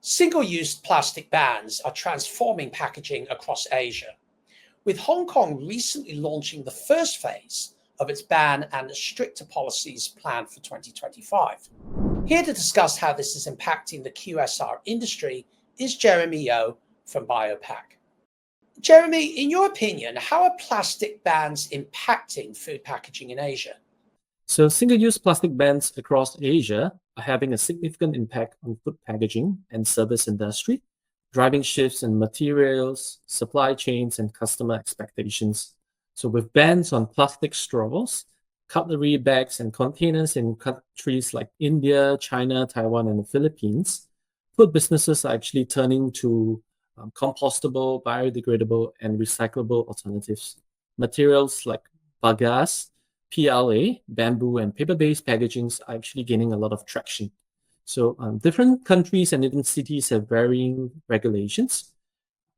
Single-use plastic bans are transforming packaging across Asia, with Hong Kong recently launching the first phase of its ban and stricter policies planned for 2025. Here to discuss how this is impacting the QSR industry is Jeremy Yeo from Biopak. Jeremy, in your opinion, how are plastic bans impacting food packaging in Asia? So single-use plastic bans across Asia are having a significant impact on food packaging and service industry, driving shifts in materials, supply chains, and customer expectations. So with bans on plastic straws, cutlery, bags, and containers in countries like India, China, Taiwan, and the Philippines, food businesses are actually turning to compostable, biodegradable, and recyclable alternatives. Materials like bagasse, PLA, bamboo, and paper-based packagings are actually gaining a lot of traction. So different countries and even cities have varying regulations,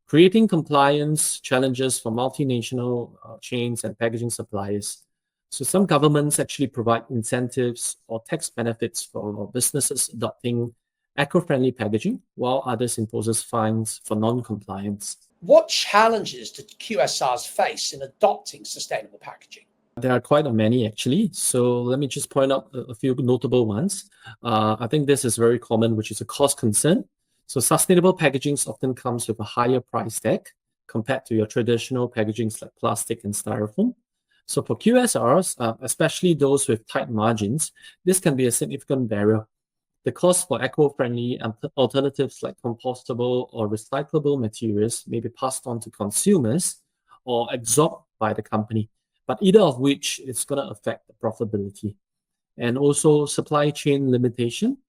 creating compliance challenges for multinational chains and packaging suppliers. So some governments actually provide incentives or tax benefits for businesses adopting eco-friendly packaging, while others imposes fines for non-compliance. What challenges do QSRs face in adopting sustainable packaging? There are quite many actually. So let me just point out a few notable ones. I think this is very common, which is a cost concern. So sustainable packagings often comes with a higher price tag compared to your traditional packagings like plastic and styrofoam. So for QSRs, especially those with tight margins, this can be a significant barrier. The cost for eco-friendly alternatives like compostable or recyclable materials may be passed on to consumers or absorbed by the company, but either of which is going to affect the profitability. And also supply chain limitation.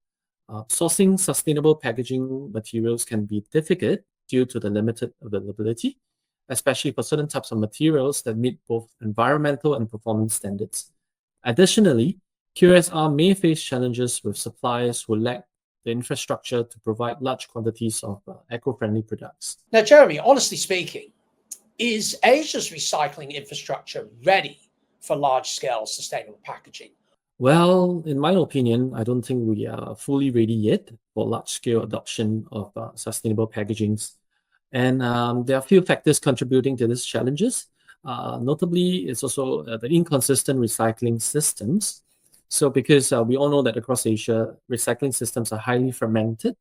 Sourcing sustainable packaging materials can be difficult due to the limited availability, especially for certain types of materials that meet both environmental and performance standards. Additionally, QSR may face challenges with suppliers who lack the infrastructure to provide large quantities of eco-friendly products. Now, Jeremy, honestly speaking, is Asia's recycling infrastructure ready for large-scale sustainable packaging? Well, in my opinion, I don't think we are fully ready yet for large-scale adoption of sustainable packagings. And there are a few factors contributing to these challenges. Notably, it's also the inconsistent recycling systems. So because we all know that across Asia, recycling systems are highly fragmented.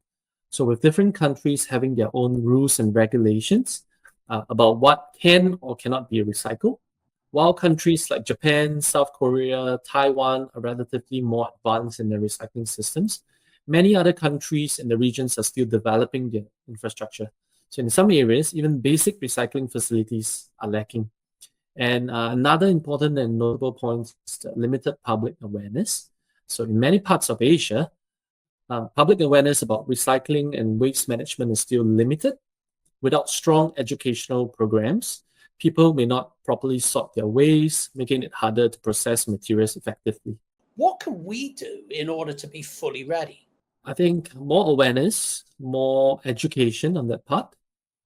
So with different countries having their own rules and regulations about what can or cannot be recycled, while countries like Japan, South Korea, Taiwan are relatively more advanced in their recycling systems, many other countries in the regions are still developing their infrastructure. So in some areas, even basic recycling facilities are lacking. And another important and notable point is the limited public awareness. So in many parts of Asia, public awareness about recycling and waste management is still limited. Without strong educational programs, people may not properly sort their waste, making it harder to process materials effectively. What can we do in order to be fully ready? I think more awareness, more education on that part.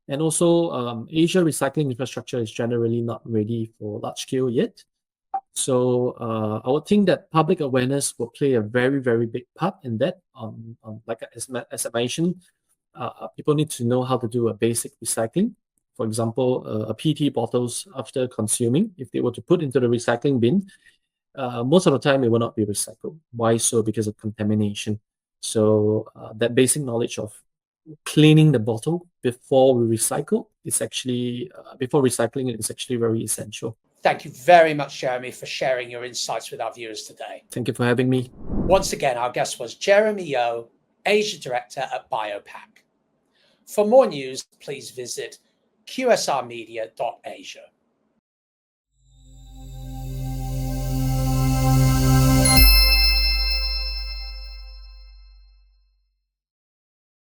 And also, Asia recycling infrastructure is generally not ready for large scale yet. So I would think that public awareness will play a very, very big part in that. Like as I mentioned, people need to know how to do a basic recycling. For example, PET bottles after consuming, if they were to put into the recycling bin, most of the time it will not be recycled. Why so? Because of contamination. So that basic knowledge of cleaning the bottle before we recycle is actually, before recycling it is actually very essential. Thank you very much, Jeremy, for sharing your insights with our viewers today. Thank you for having me. Once again, our guest was Jeremy Yeo, Asia Director at Biopak. For more news, please visit qsrmedia.asia.